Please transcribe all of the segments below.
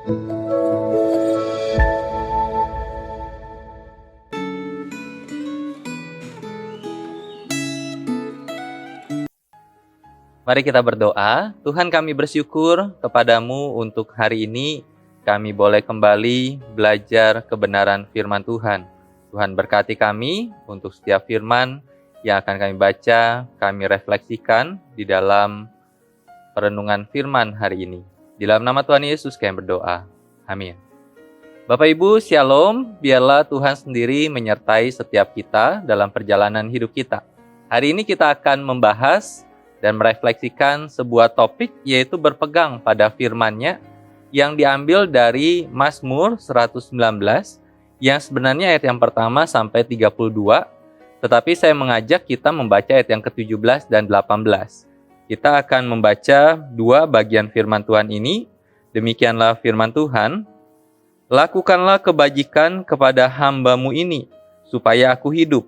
Mari kita berdoa. Tuhan, kami bersyukur kepadamu untuk hari ini kami boleh kembali belajar kebenaran firman Tuhan. Tuhan berkati kami untuk setiap firman yang akan kami baca, kami refleksikan di dalam perenungan firman hari ini. Di dalam nama Tuhan Yesus kami berdoa. Amin. Bapak Ibu, Shalom. Biarlah Tuhan sendiri menyertai setiap kita dalam perjalanan hidup kita. Hari ini kita akan membahas dan merefleksikan sebuah topik, yaitu berpegang pada firman-Nya yang diambil dari Mazmur 119, yang sebenarnya ayat yang pertama sampai 32, tetapi saya mengajak kita membaca ayat yang ke-17 dan 18. Kita akan membaca dua bagian firman Tuhan ini. Demikianlah firman Tuhan. Lakukanlah kebajikan kepada hamba-Mu ini, supaya aku hidup,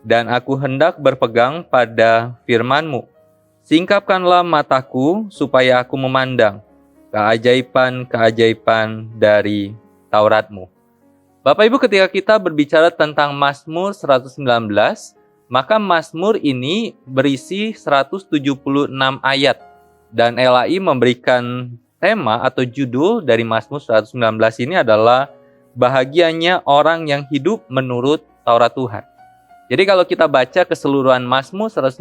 dan aku hendak berpegang pada firman-Mu. Singkapkanlah mataku supaya aku memandang keajaiban-keajaiban dari Taurat-Mu. Bapak Ibu, ketika kita berbicara tentang Mazmur 119, maka Mazmur ini berisi 176 ayat. Dan LAI memberikan tema atau judul dari Mazmur 119 ini adalah bahagianya orang yang hidup menurut Taurat Tuhan. Jadi kalau kita baca keseluruhan Mazmur 119,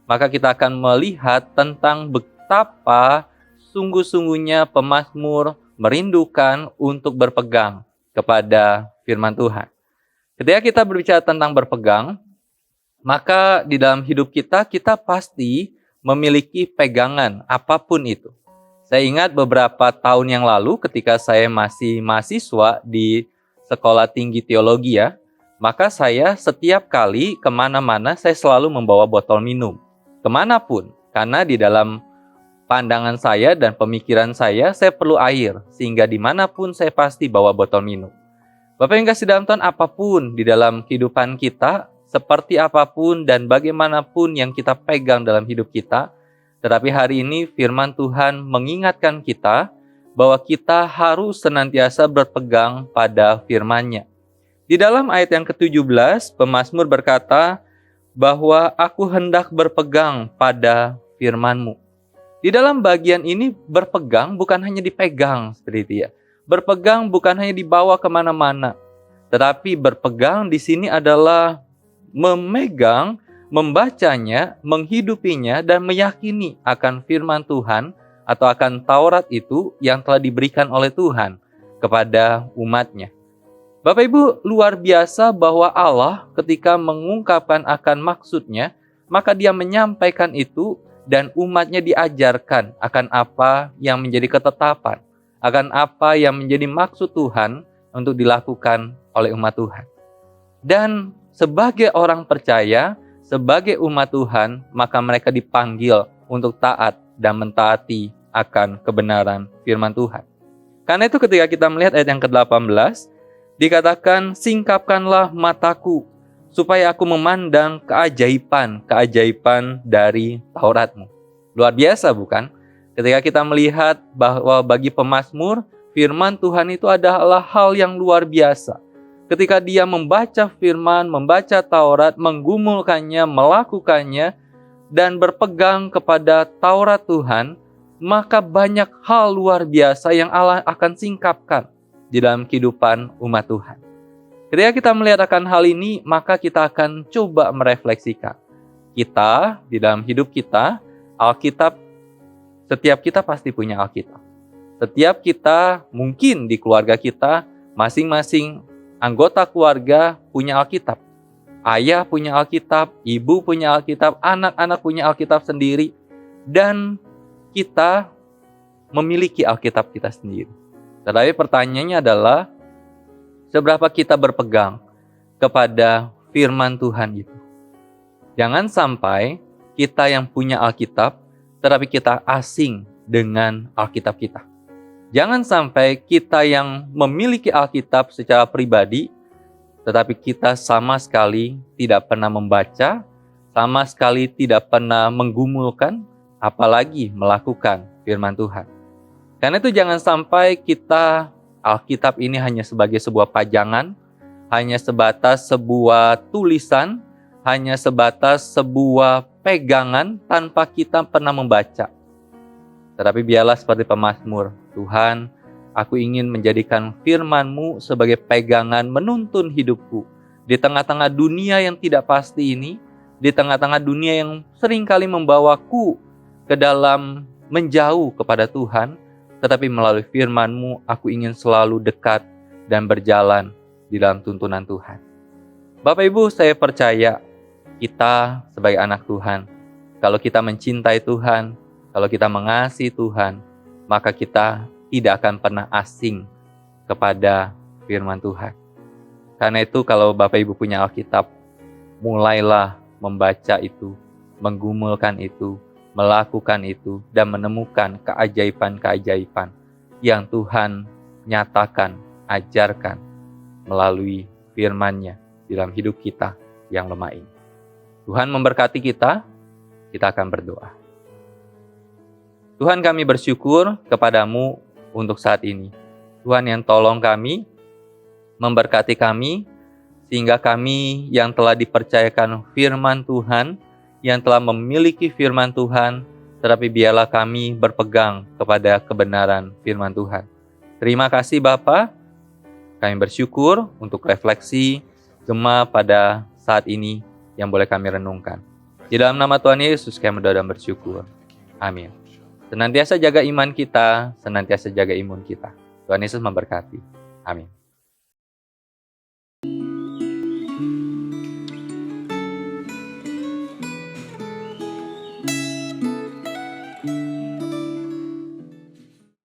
maka kita akan melihat tentang betapa sungguh-sungguhnya pemazmur merindukan untuk berpegang kepada firman Tuhan. Ketika kita berbicara tentang berpegang, maka di dalam hidup kita, kita pasti memiliki pegangan apapun itu. Saya ingat beberapa tahun yang lalu ketika saya masih mahasiswa di Sekolah Tinggi Teologi maka saya setiap kali kemana-mana saya selalu membawa botol minum. Kemanapun, karena di dalam pandangan saya dan pemikiran saya perlu air, sehingga dimanapun saya pasti bawa botol minum. Bapak yang kasih dalam Tuhan, apapun di dalam kehidupan kita, seperti apapun dan bagaimanapun yang kita pegang dalam hidup kita, tetapi hari ini firman Tuhan mengingatkan kita bahwa kita harus senantiasa berpegang pada firman-Nya. Di dalam ayat yang ke-17, pemazmur berkata, bahwa aku hendak berpegang pada firman-Mu. Di dalam bagian ini berpegang bukan hanya dipegang seperti itu ya. Berpegang bukan hanya dibawa kemana-mana. Tetapi berpegang di sini adalah memegang, membacanya, menghidupinya, dan meyakini akan firman Tuhan atau akan Taurat itu yang telah diberikan oleh Tuhan kepada umat-Nya. Bapak Ibu, luar biasa bahwa Allah ketika mengungkapkan akan maksud-Nya, maka Dia menyampaikan itu dan umat-Nya diajarkan akan apa yang menjadi ketetapan, akan apa yang menjadi maksud Tuhan untuk dilakukan oleh umat Tuhan. Dan sebagai orang percaya, sebagai umat Tuhan, maka mereka dipanggil untuk taat dan mentaati akan kebenaran firman Tuhan. Karena itu ketika kita melihat ayat yang ke-18, dikatakan, singkapkanlah mataku, supaya aku memandang keajaiban-keajaiban dari Taurat-Mu. Luar biasa bukan? Ketika kita melihat bahwa bagi pemazmur, firman Tuhan itu adalah hal yang luar biasa. Ketika dia membaca firman, membaca Taurat, menggumulkannya, melakukannya, dan berpegang kepada Taurat Tuhan, maka banyak hal luar biasa yang Allah akan singkapkan di dalam kehidupan umat Tuhan. Ketika kita melihat akan hal ini, maka kita akan coba merefleksikan. Kita, di dalam hidup kita, Alkitab, setiap kita pasti punya Alkitab. Setiap kita, mungkin di keluarga kita, masing-masing anggota keluarga punya Alkitab. Ayah punya Alkitab, ibu punya Alkitab, anak-anak punya Alkitab sendiri. Dan kita memiliki Alkitab kita sendiri. Tetapi pertanyaannya adalah, seberapa kita berpegang kepada firman Tuhan itu? Jangan sampai kita yang punya Alkitab, tetapi kita asing dengan Alkitab kita. Jangan sampai kita yang memiliki Alkitab secara pribadi, tetapi kita sama sekali tidak pernah membaca, sama sekali tidak pernah menggumulkan, apalagi melakukan firman Tuhan. Karena itu jangan sampai kita Alkitab ini hanya sebagai sebuah pajangan, hanya sebatas sebuah tulisan, hanya sebatas sebuah pegangan tanpa kita pernah membaca. Tetapi biarlah seperti pemazmur, Tuhan, aku ingin menjadikan firman-Mu sebagai pegangan menuntun hidupku. Di tengah-tengah dunia yang tidak pasti ini, di tengah-tengah dunia yang seringkali membawaku ke dalam menjauh kepada Tuhan, tetapi melalui firman-Mu, aku ingin selalu dekat dan berjalan di dalam tuntunan Tuhan. Bapak Ibu, saya percaya kita sebagai anak Tuhan, kalau kita mencintai Tuhan, kalau kita mengasihi Tuhan, maka kita tidak akan pernah asing kepada firman Tuhan. Karena itu kalau Bapak Ibu punya Alkitab, mulailah membaca itu, menggumulkan itu, melakukan itu, dan menemukan keajaiban-keajaiban yang Tuhan nyatakan, ajarkan melalui firman-Nya dalam hidup kita yang lemah ini. Tuhan memberkati kita akan berdoa. Tuhan, kami bersyukur kepadamu untuk saat ini. Tuhan yang tolong kami, memberkati kami, sehingga kami yang telah dipercayakan firman Tuhan, yang telah memiliki firman Tuhan, tetapi biarlah kami berpegang kepada kebenaran firman Tuhan. Terima kasih Bapa. Kami bersyukur untuk refleksi Gema pada saat ini yang boleh kami renungkan. Di dalam nama Tuhan Yesus kami berdoa dan bersyukur. Amin. Senantiasa jaga iman kita, senantiasa jaga imun kita. Tuhan Yesus memberkati. Amin.